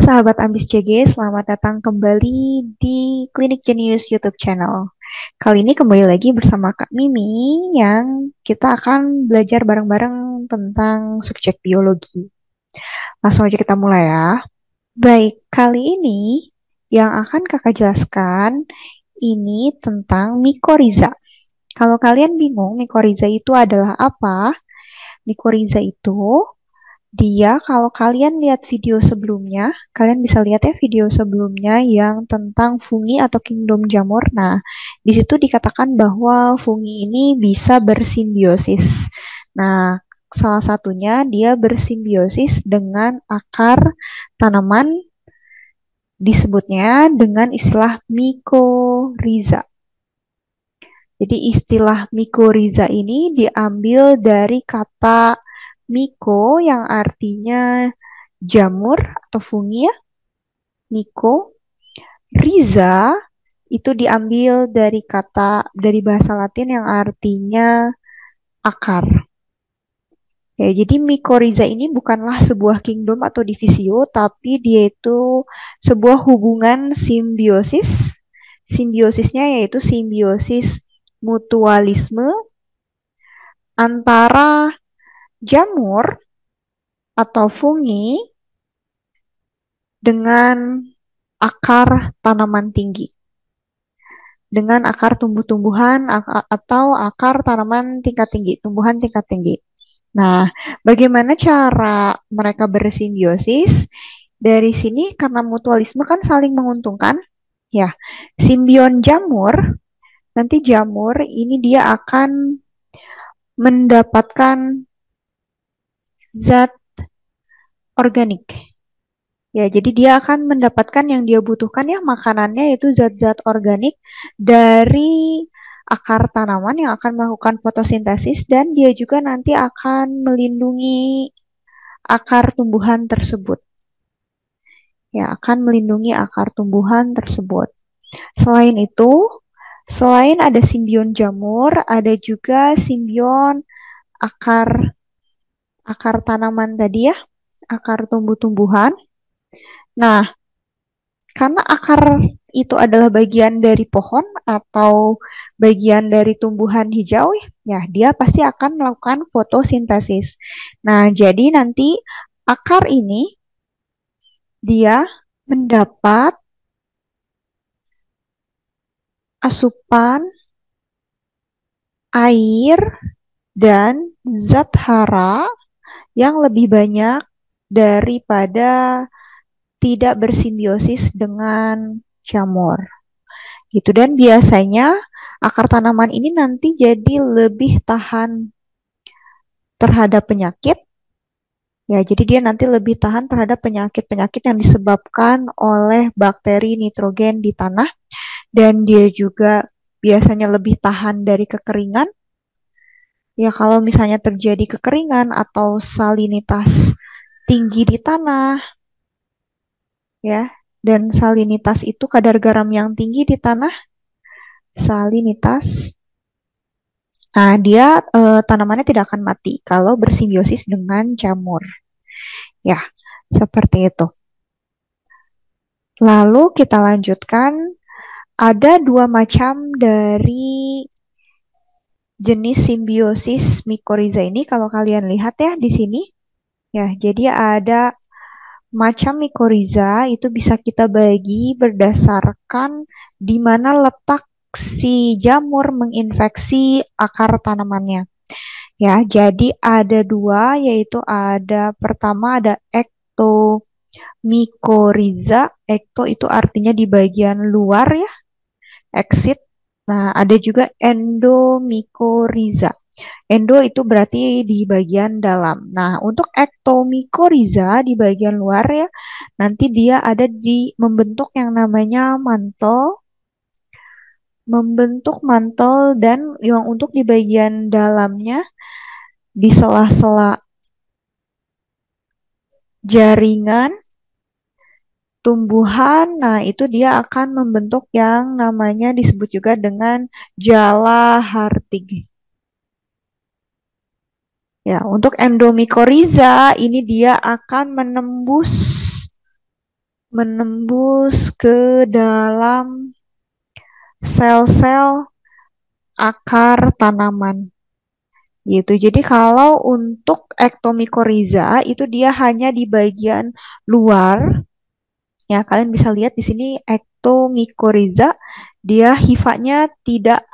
sahabat Ambis CG, selamat datang kembali di Klinik Jenius YouTube channel. Kali ini kembali lagi bersama Kak Mimi yang kita akan belajar bareng-bareng tentang subjek biologi. Langsung aja kita mulai ya. Baik, kali ini yang akan kakak jelaskan ini tentang mikoriza. Kalau kalian bingung mikoriza itu adalah apa? Mikoriza itu dia, kalau kalian lihat video sebelumnya, kalian bisa lihat ya video sebelumnya yang tentang fungi atau kingdom jamur. Nah, di situ dikatakan bahwa fungi ini bisa bersimbiosis. Nah, salah satunya dia bersimbiosis dengan akar tanaman, disebutnya dengan istilah mikoriza. Jadi istilah mikoriza ini diambil dari kata miko yang artinya jamur atau fungi ya. Miko. Riza itu diambil dari bahasa Latin yang artinya akar. Ya, jadi mikoriza ini bukanlah sebuah kingdom atau divisio, tapi dia itu sebuah hubungan simbiosis. Simbiosisnya yaitu simbiosis mutualisme antara jamur atau fungi dengan akar tanaman tinggi. Dengan akar tumbuh-tumbuhan atau akar tanaman tingkat tinggi, tumbuhan tingkat tinggi. Nah, bagaimana cara mereka bersimbiosis? Dari sini karena mutualisme kan saling menguntungkan, ya. Simbion jamur, nanti jamur ini dia akan mendapatkan zat organik. Ya, jadi dia akan mendapatkan yang dia butuhkan ya, makanannya itu zat-zat organik dari akar tanaman yang akan melakukan fotosintesis, dan dia juga nanti akan melindungi akar tumbuhan tersebut. Ya, akan melindungi akar tumbuhan tersebut. Selain itu, selain ada simbion jamur, ada juga simbion akar tanaman tadi ya, akar tumbuh-tumbuhan. Nah, karena akar itu adalah bagian dari pohon atau bagian dari tumbuhan hijau, ya dia pasti akan melakukan fotosintesis. Nah, jadi nanti akar ini dia mendapat asupan air dan zat hara yang lebih banyak daripada tidak bersimbiosis dengan jamur. Gitu, dan biasanya akar tanaman ini nanti jadi lebih tahan terhadap penyakit. Ya, jadi dia nanti lebih tahan terhadap penyakit-penyakit yang disebabkan oleh bakteri nitrogen di tanah, dan dia juga biasanya lebih tahan dari kekeringan. Ya, kalau misalnya terjadi kekeringan atau salinitas tinggi di tanah, ya, dan salinitas itu kadar garam yang tinggi di tanah, salinitas. Nah, dia tanamannya tidak akan mati kalau bersimbiosis dengan jamur. Ya, seperti itu. Lalu kita lanjutkan, ada dua macam dari jenis simbiosis mikoriza ini. Kalau kalian lihat ya di sini, ya, jadi ada macam mikoriza itu bisa kita bagi berdasarkan di mana letak si jamur menginfeksi akar tanamannya. Ya, jadi ada dua, yaitu pertama ada ektomikoriza. Ekto itu artinya di bagian luar ya, exit. Nah, ada juga endomikoriza. Endo itu berarti di bagian dalam. Nah, untuk ektomikoriza di bagian luar ya, nanti dia ada membentuk yang namanya mantel. Membentuk mantel, dan yang untuk di bagian dalamnya di sela-sela jaringan tumbuhan, nah itu dia akan membentuk yang namanya disebut juga dengan jala Hartig. Ya, untuk endomikoriza ini dia akan menembus menembus ke dalam sel-sel akar tanaman gitu. Jadi kalau untuk ektomikoriza itu dia hanya di bagian luar. Ya, kalian bisa lihat di sini ektomikoriza dia hifanya tidak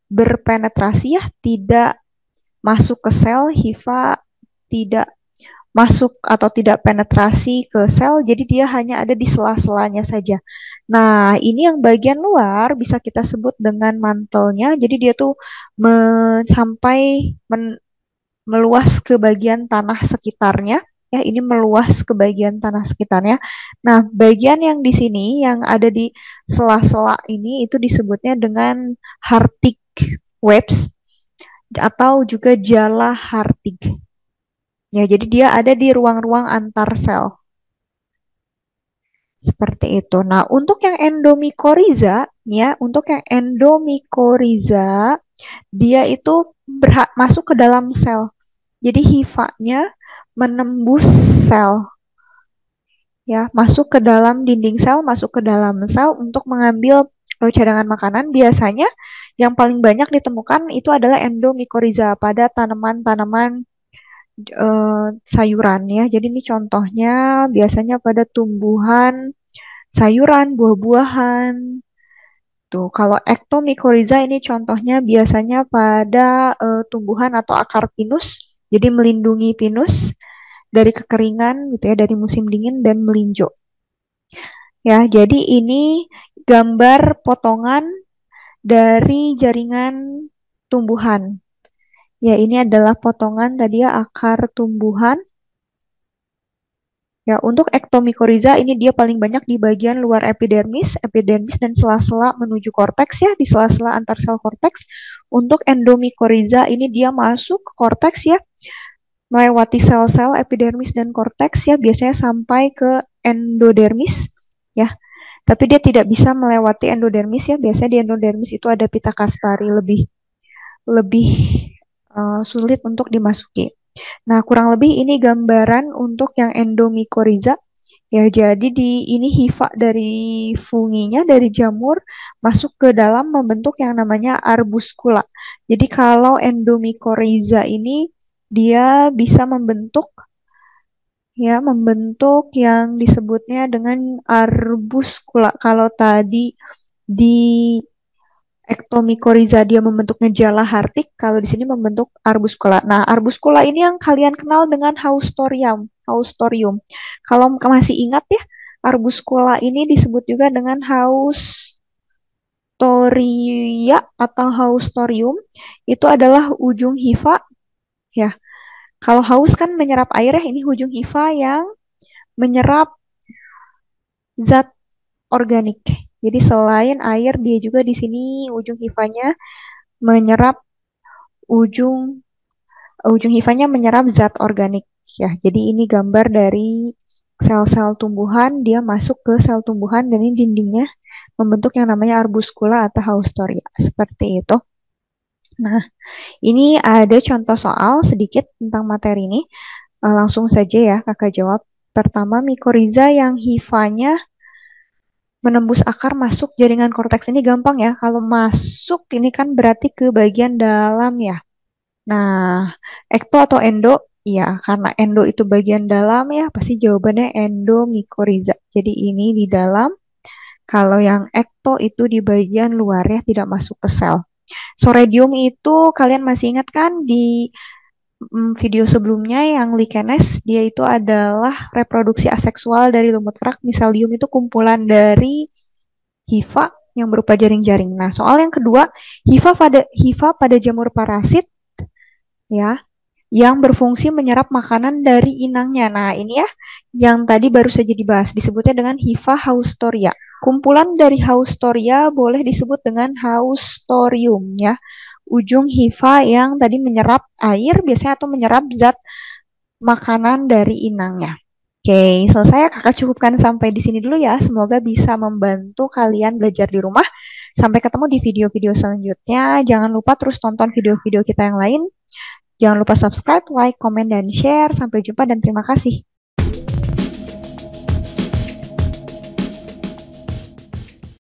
berpenetrasi ya, tidak masuk ke sel, hifa tidak masuk atau tidak penetrasi ke sel, jadi dia hanya ada di sela-selanya saja. Nah, ini yang bagian luar bisa kita sebut dengan mantelnya. Jadi dia tuh sampai meluas ke bagian tanah sekitarnya. Ya, ini meluas ke bagian tanah sekitarnya. Nah, bagian yang di sini yang ada di sela-sela ini itu disebutnya dengan Hartig webs atau juga jala Hartig. Ya, jadi dia ada di ruang-ruang antar sel. Seperti itu. Nah, untuk yang endomikoriza, ya, untuk yang endomikoriza, dia itu masuk ke dalam sel. Jadi hifanya menembus sel, ya, masuk ke dalam dinding sel, masuk ke dalam sel untuk mengambil cadangan makanan. Biasanya yang paling banyak ditemukan itu adalah endomikoriza pada tanaman-tanaman sayuran ya. Jadi ini contohnya biasanya pada tumbuhan sayuran, buah-buahan. Tuh, kalau ektomikoriza ini contohnya biasanya pada tumbuhan atau akar pinus. Jadi melindungi pinus dari kekeringan gitu ya, dari musim dingin dan melinjo. Ya, jadi ini gambar potongan dari jaringan tumbuhan. Ya, ini adalah potongan tadi ya akar tumbuhan. Ya, untuk ektomikoriza ini dia paling banyak di bagian luar epidermis, epidermis dan sela-sela menuju korteks ya, di sela-sela antar sel korteks. Untuk endomikoriza ini dia masuk ke korteks ya, melewati sel-sel epidermis dan korteks ya, biasanya sampai ke endodermis ya. Tapi dia tidak bisa melewati endodermis ya, biasanya di endodermis itu ada pita Kaspari lebih lebih sulit untuk dimasuki. Nah, kurang lebih ini gambaran untuk yang endomikoriza. Ya, jadi ini hifa dari funginya, dari jamur, masuk ke dalam membentuk yang namanya arbuskula. Jadi kalau endomikoriza ini dia bisa membentuk yang disebutnya dengan arbuskula. Kalau tadi di ektomikoriza dia membentuknya jala hartik, kalau di sini membentuk arbuskula. Nah, arbuskula ini yang kalian kenal dengan haustorium. Haustorium. Kalau masih ingat ya, arbuskula ini disebut juga dengan haustoria atau haustorium. Itu adalah ujung hifa ya. Kalau haus kan menyerap air ya, ini ujung hifa yang menyerap zat organik. Jadi selain air, dia juga di sini ujung hifanya menyerap ujung ujung hifanya menyerap zat organik ya. Jadi ini gambar dari sel-sel tumbuhan, dia masuk ke sel tumbuhan dan ini dindingnya membentuk yang namanya arbuskula atau haustoria. Seperti itu. Nah, ini ada contoh soal sedikit tentang materi ini. Langsung saja ya kakak jawab. Pertama, mikoriza yang hifanya menembus akar masuk jaringan korteks ini gampang ya. Kalau masuk ini kan berarti ke bagian dalam ya. Nah, ekto atau endo? Iya, karena endo itu bagian dalam ya, pasti jawabannya endomikoriza. Jadi ini di dalam, kalau yang ekto itu di bagian luar ya, tidak masuk ke sel. Soredium itu kalian masih ingat kan di video sebelumnya yang lichenes, dia itu adalah reproduksi aseksual dari lumut kerak. Miselium itu kumpulan dari hifa yang berupa jaring-jaring. Nah, soal yang kedua, hifa pada jamur parasit ya, yang berfungsi menyerap makanan dari inangnya. Nah, ini ya yang tadi baru saja dibahas, disebutnya dengan hifa haustoria. Kumpulan dari haustoria boleh disebut dengan haustorium ya. Ujung hifa yang tadi menyerap air biasanya atau menyerap zat makanan dari inangnya. Oke, selesai ya kakak cukupkan sampai di sini dulu ya. Semoga bisa membantu kalian belajar di rumah. Sampai ketemu di video-video selanjutnya. Jangan lupa terus tonton video-video kita yang lain. Jangan lupa subscribe, like, komen, dan share. Sampai jumpa dan terima kasih.